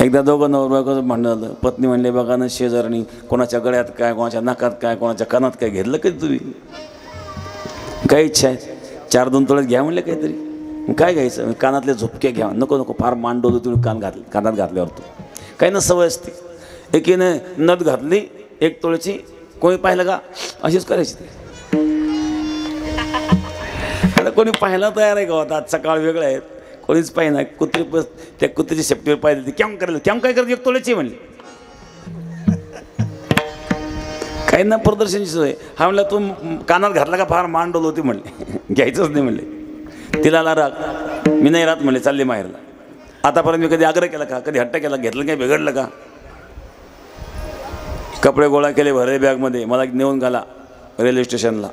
एकदा दोघं नवरोगाचं भांडण झालं. पत्नी म्हणले, बघा ना शेजारणी कोणाच्या गळ्यात काय, कोणाच्या नाकात काय, कोणाच्या कानात काय घेतलं कधी तुम्ही. काय इच्छा आहे, 4-2 तोळ्यात घ्या म्हणले काहीतरी. काय घ्यायचं, कानातले झोपके घ्या. नको फार मांडवलं तुम्ही कानात घातल्यावर. तू काही ना सवय असते. एकीने नथ घातली 1 तोळ्याची, कोणी पाहिलं का अशीच करायची. आता कोणी पाहायला तयार आहे का. आता सकाळ वेगळं आहेत, कोणीच पाहिजे. कुत्री त्या कुत्रीची शेपटीवर पाहिजे, कॅम करायला कॅम काय करत 1 तोळ्याची म्हणली. काही ना प्रदर्शनची सोय. हा म्हणला तू कानात घातला का फार मांडवलं होती म्हणले. घ्यायचंच नाही म्हणले. तिला राग, मी नाही राहत म्हणले, चालले माहेरला. आतापर्यंत मी कधी आग्रह केला का, कधी हट्ट केला, घेतलं काय बिघडलं का. कपडे गोळा केले, भरले बॅगमध्ये, मला नेऊन घाला रेल्वे स्टेशनला.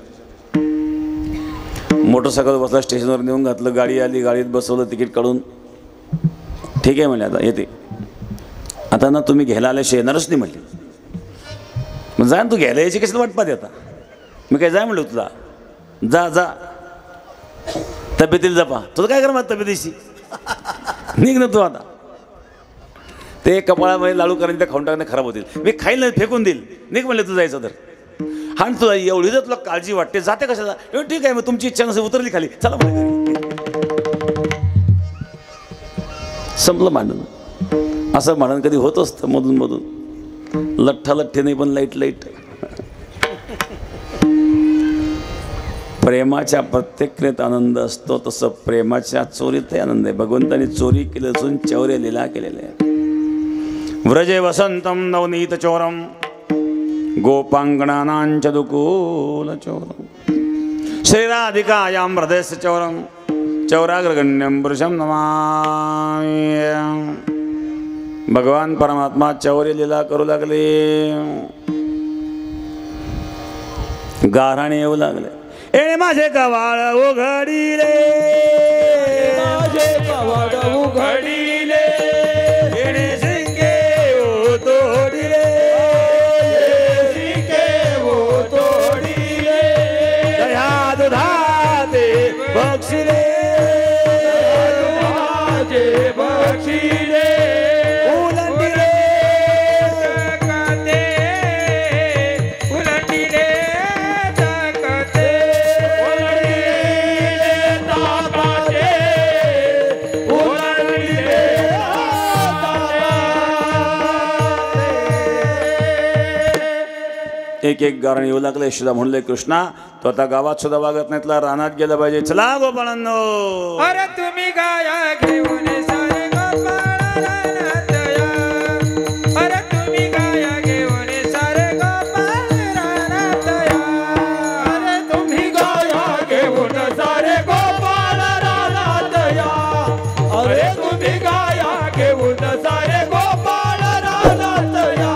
मोटरसायकल बसला, स्टेशनवर नेऊन घातलं. गाडी आली, गाडीत बसवलं, तिकीट काढून. ठीक आहे म्हणले, आता येते. आता ना तुम्ही घ्यायला आल्याशिवाय येणारच नाही म्हणले. मग जा ना, तू घ्यायला यायची कशाला वाट पाहते आता. मी काय जाय म्हणलो तुला, जा तब्येतीला जपा. तुला काय कर माझ्या तब्येतीशी, निघ ना तू आता. ते कपाळामध्ये लाडू करायला त्या खाऊन टाकणे खराब होतील. मी खाईल नाही, फेकून देईल. निघ म्हणले तू जायचं तर. हा तुला एवढी जर तुला काळजी वाटते, जाते कशाला. ठीक आहे मग तुमची इच्छा नसेल, उतरली खाली, चला म्हणले. संपलं भांडण. असं भांडण कधी होत असतं मधून मधून. लठ्ठे नाही पण लाईट. प्रेमाच्या प्रत्येक क्रियेत आनंद असतो, तसं प्रेमाच्या चोरीतही आनंद आहे. भगवंतानी चोरी केली असून चौर्य लीला केलेले आहे. व्रजे वसंतम नवनीत चोरम गोपांगणानांच दुकूल चोरम श्रीराधिकायां हृदयस्य चौरम चौराग्रगण्यं पुरुषं नमामि. भगवान परमात्मा चौर्य लीला करू लागले. गाराणे येऊ लागले. ए माझे कवाळ उघडीले, माझे कवाड उघडीले, येणे शिंगे ओ तोडिले, शिंगे ओ तोडिले, दह्या दुधाते बक्षिले, माझे बक्षिले, एक गारण येऊ लागले. यशोदा म्हणले, कृष्णा तो आता गावात सुद्धा वागत नाही, तुला रानात गेलं पाहिजे. चला गोपाळांनो. अरे तुम्ही गाया घेऊन सारे गोपाळ रानात या. अरे तुम्ही गाया घेऊन सारे गोपाळ रानात या. अरे तुम्ही गाया घेऊन सारे गोपाळ रानात या. अरे तुम्ही गाया घेऊन सारे गोपाळ रानात या.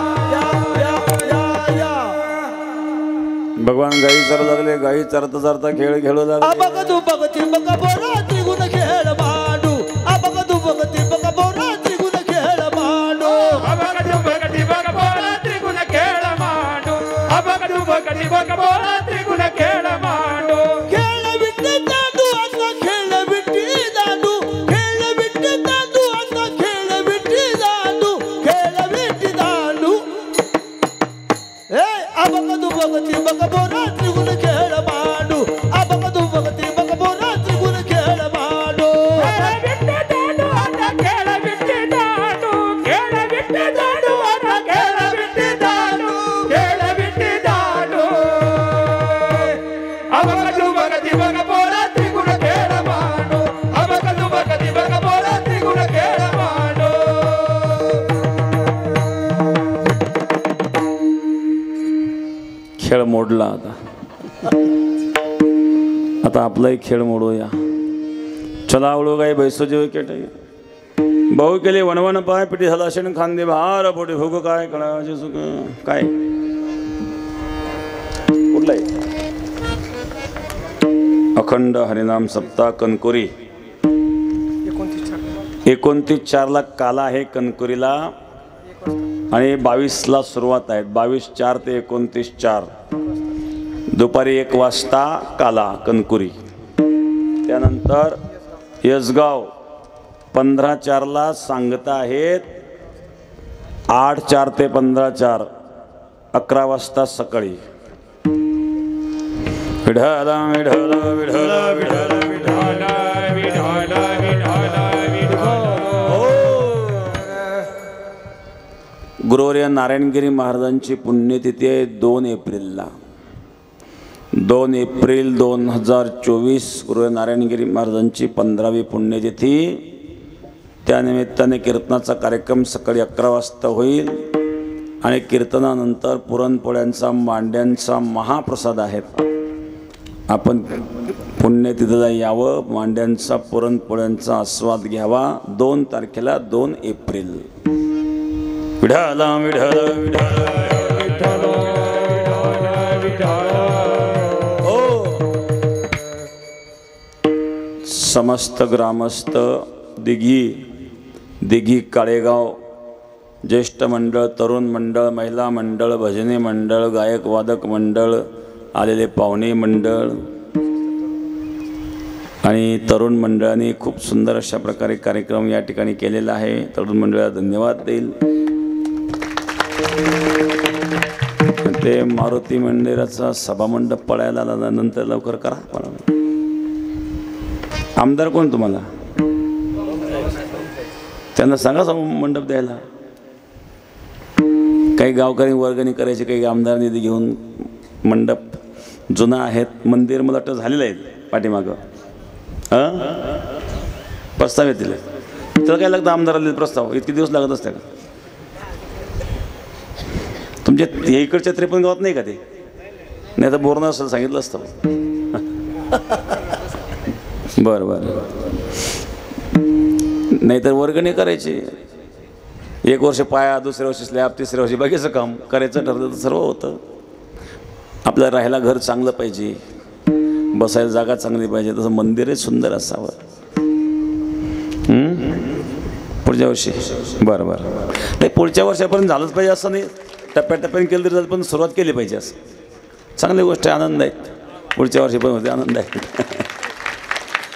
भगवान गाई चरू लागले. गाई चरता चरता खेळ खेळू लागले. बघतू बघती बघा बोरा त्रिगुण खेळ मांडू. बघतू बघती बघा बोरा त्रिगुण खेळ मांडू. अबगदु बगदी बगबोला त्रिगुण खेळ मांडू. अबगदु बगदी बगबोला त्रिगुण खेळ मांडू. खेळ विट्टी दांडू असा खेळ विट्टी दांडू. खेळ विट्टी दांडू असा खेळ विट्टी दांडू. खेळ विट्टी दांडू. ए बघतू बघती बघा बोरा त्रिगुण खेळ मांडू. बघतू बघती बघा बोरा त्रिगुण खेळ खेळ मोडला आता आपलाही खेळ मोडूया. चला आवडू काय बैसो जेव केट भाऊ केले वनवन पाय पिटी झाला शेण खांदे भार पोटी भोग काय कळाचे सुख काय कुठलाय अखंड हरिनाम सप्ताह कणकोरी 29/4 काला आहे कणकोरीला आणि 22ला सुरुवात आहे. 22/4 ते 29/4 दुपारी 1 वाजता काला कणकुरी. त्यानंतर यसगाव 15/4 सांगता आहेत. 8/4 ते 15/4 11 वाजता सकाळी. विठ्ठल विठ्ठल विठ्ठल विठ्ठल विठ्ठल विठ्ठल गुरुवर्य नारायणगिरी महाराजांची पुण्यतिथी आहे 2 एप्रिलला. 2 एप्रिल 2024 गुरुवर्य नारायणगिरी महाराजांची 15वी पुण्यतिथी. त्यानिमित्ताने कीर्तनाचा कार्यक्रम सकाळी 11 वाजता होईल आणि कीर्तनानंतर पुरणपोळ्यांचा मांड्यांचा महाप्रसाद आहे. आपण पुण्यतिथीला यावं, मांड्यांचा पुरणपोळ्यांचा आस्वाद घ्यावा. 2 तारखेला 2 एप्रिल. विठ्ठल विठ्ठल विठ्ठल विठ्ठल विठ्ठल. समस्त ग्रामस्थ दिघी काळेगाव ज्येष्ठ मंडळ, तरुण मंडळ, महिला मंडळ, भजनी मंडळ, गायक वादक मंडळ, आलेले पाहुणे मंडळ आणि तरुण मंडळाने खूप सुंदर अशा प्रकारे कार्यक्रम या ठिकाणी केलेला आहे. तरुण मंडळाला धन्यवाद देईल. ते मारुती मंदिराचा सभामंडप पळायला आला, नंतर लवकर करा. आमदार कोण तुम्हाला? त्यांना सांगा मंडप द्यायला. काही गावकरी वर्गणी करायची, काही आमदार निधी घेऊन. मंडप जुना आहेत. मंदिर मला वाटतं झालेलं आहे पाठीमागं. प्रस्ताव येतील. त्याला काय लागतं आमदाराला प्रस्ताव? इतके दिवस लागत असते का? तुमच्या हे इकडच्या 53 गावात नाही का ते? नाही तर बोरणं असं सांगितलं असतं. बरं बरं. नाहीतर वर्गणी करायची. 1 वर्ष पाया, दुसऱ्या वर्षी स्लॅब, तिसऱ्या वर्षी बाकीचं काम करायचं ठरलं तर सर्व होतं. आपल्याला राहायला घर चांगलं पाहिजे, बसायला जागा चांगली पाहिजे, तसं मंदिरही सुंदर असावं. पुढच्या वर्षी बरं बरं. नाही पुढच्या वर्षापर्यंत झालंच पाहिजे असं नाही. टप्प्याटप्प्याने केलं तरी पण सुरुवात केली पाहिजे. असं चांगली गोष्ट आहे. आनंद आहे. पुढच्या वर्षी पण होते. आनंद आहे.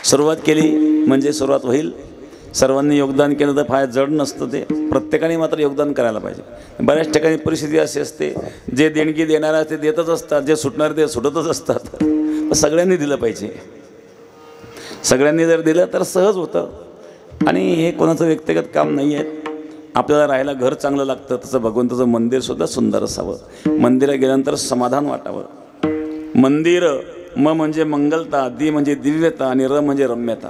सुरुवात केली म्हणजे सुरुवात होईल. सर्वांनी योगदान केलं तर फार जड नसतं ते. प्रत्येकाने मात्र योगदान करायला पाहिजे. बऱ्याच ठिकाणी परिस्थिती अशी असते, जे देणगी देणारा ते देतच असतात, जे सुटणारे ते सुटतच असतात. सगळ्यांनी दिलं पाहिजे. सगळ्यांनी जर दिलं तर सहज होतं. आणि हे कोणाचं व्यक्तिगत काम नाही आहे. आपल्याला राहायला घर चांगलं लागतं, तसं भगवंताचं मंदिरसुद्धा सुंदर असावं. मंदिरात गेल्यानंतर समाधान वाटावं. मंदिर म म्हणजे मंगलता, दी म्हणजे दिव्यता आणि र म्हणजे रम्यता.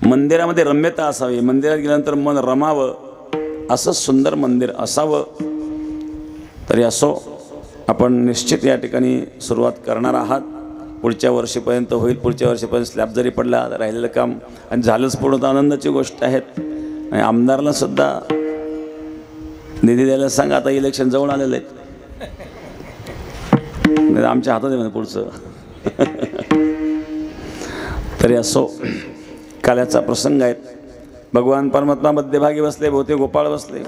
मंदिरामध्ये रम्यता असावी. मंदिरात गेल्यानंतर मन रमावं, असं सुंदर मंदिर असावं. तरी असो, आपण निश्चित या ठिकाणी सुरुवात करणार आहात. पुढच्या वर्षीपर्यंत होईल. पुढच्या वर्षीपर्यंत स्लॅब जरी पडला राहिलेलं काम आणि झालंच पूर्ण, आनंदाची गोष्ट आहे. आणि आमदारला सुद्धा निधी द्यायला सांगा. आता इलेक्शन जवळ आलेलं आहे. आमच्या हातात आहे म्हणजे पुढचं. तरी असो, काल्याचा प्रसंग आहे. भगवान परमात्मा मध्यभागी बसले, भोवते गोपाळ बसले.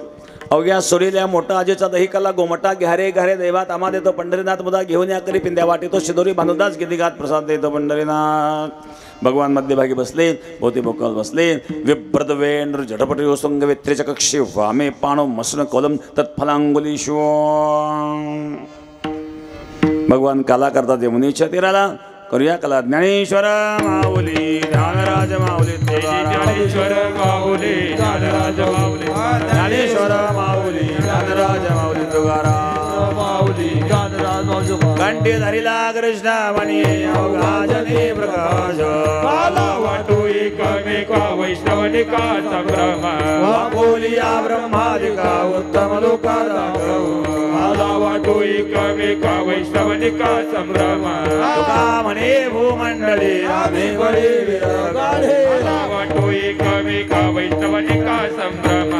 अवघ्या सोडील्या मोठा आजीचा दही कला गोमटा घ्यारे घारे दैवात आमा देतो पंढरीनाथ मुदा घेऊन या करी पिंद्या वाटेतो शिदोरी बांधुदास गिदिगात प्रसाद देतो पंढरीनाथ. भगवान मध्यभागी बसले, भोवते गोपाळ बसले. विभ्रद वेंद्र झटपटी ओसंग वेत्रेच्या कक्षी वामे पाणो मसन कोलम तत्फलांगुली शिव. भगवान काला करतात यमुनेच्या तीराला. करूया कला. ज्ञानेश्वर माऊली ध्यानराज माऊली ज्ञानेश्वर माऊली ध्यानराज माऊली ज्ञानेश्वर माऊली ध्यानराज माऊली तुकाराम माऊली ध्यानराज माऊली कंठी धरिला कृष्ण म्हणे अवघाजने प्रकाश काला वाटू एकमेका वैष्णवनिका संभ्रम बोलिया ब्रह्मादिका उत्तम लोका काला वाटू एकमेका वैष्णवनिका संभ्रम तुका म्हणे भूमंडळी आम्ही बळी विरगाढे काला वाटू एकमेका वैष्णवनिका संभ्रम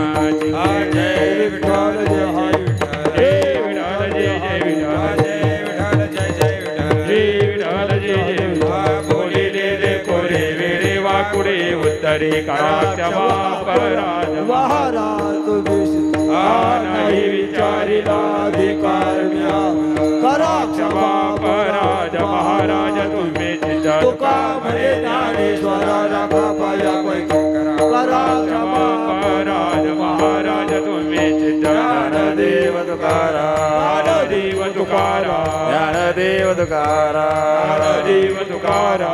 जय विठ्ठल जय हाय विठ्ठल जय विठ्ठल जय विठ्ठल जय विठ्ठल बोले रे कोरे वेरे वाकुडे उत्तरे करा क्षमा पराज महाराज नाही विचारिला अधिकार म्या करा क्षमा पराज महाराज तुम्ही तुका म्हणे ज्ञानेश्वरा राखा पाया पैकी करा क्षमा पराज महाराज तुम्ही ज्ञानदेव तुकारा देव तुकारा ज्ञानदेव तुकारा देव तुकारा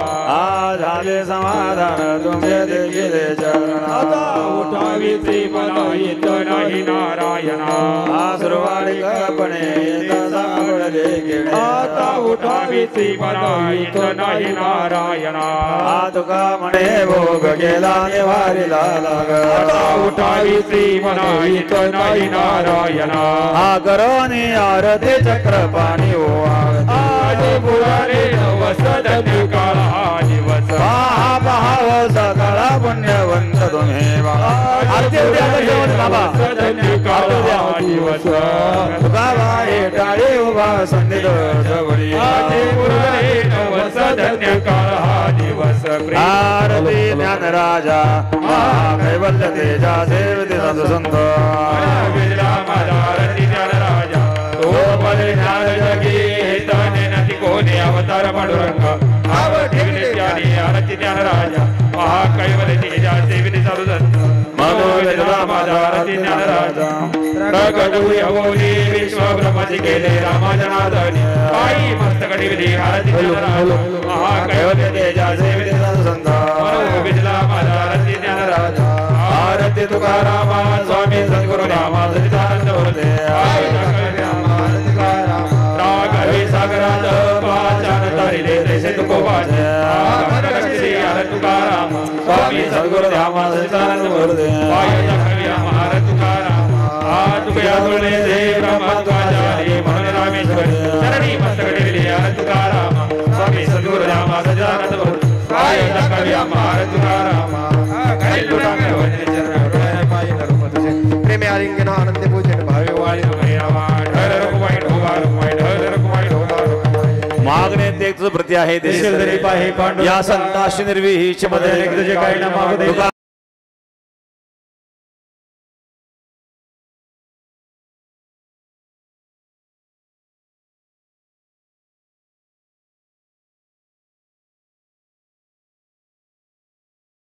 झाले समाधान तुमचे देखिले आता चरण उठावी ती मला येत नाही नारायणा आसुरवाडी कपणे सापडले गेले आता उठावी ती मला येत नाही नारायणा तुका म्हणे भोग गेला निवारीला लाग आता उठावी ती मला येत नाही नारायणा करोनी आरती चक्र पाणी आले पुरारे नवस धन्य काळा दिवस भाव सकाळा पुण्यवंत तुम्ही बाबा धन्य काळा दिवस तुका बाई टाळी उभा संधी जवळी आले पुरारे नवस धन्य काळा दिवस आरती ज्ञान राजा कैवल्य तेजा सेवते साधू संत विजला माझा रती ज्ञान राजा तो बले ज्ञान जगी हेताने नती कोणी अवतार पांडुरंग आवठेले ज्ञानी आरती ज्ञान राजा महाकैवल्य तेजा सेविते साधू संत मनो विजला माझा रती ज्ञान राजा प्रगटू अवोनी विश्व ब्रह्मजी केले रामाजनार्दनी आई मस्तकटी विधी आरती ज्ञान राजा महाकैवल्य तेजा सेविते साधू संत मनो विजला माझा रती ज्ञान राजा आरती तुकाराम स्वामी सद्गुरु रामा सच्चिदानंद मूर्ती राघवी सागरात पाचान तारिले तैसे तुको वाचे श्री आरती तुकाराम स्वामी सद्गुरु रामा सच्चिदानंद मूर्ती पाया महार तुकाराम तुकया तुळे देव ब्रह्मत्वाचारी म्हणून रामेश्वर शरणी मस्तकटी विली आरती तुकाराम स्वामी सद्गुरु रामा सच्चिदानंद मूर्ती पाया महार तुकाराम प्रेमे आलिंगन आनंद पूजन भावे वाळी मागणे तेच प्रती आहे देश या संताशी निर्विहीच मध्ये जे काही ना मागू दे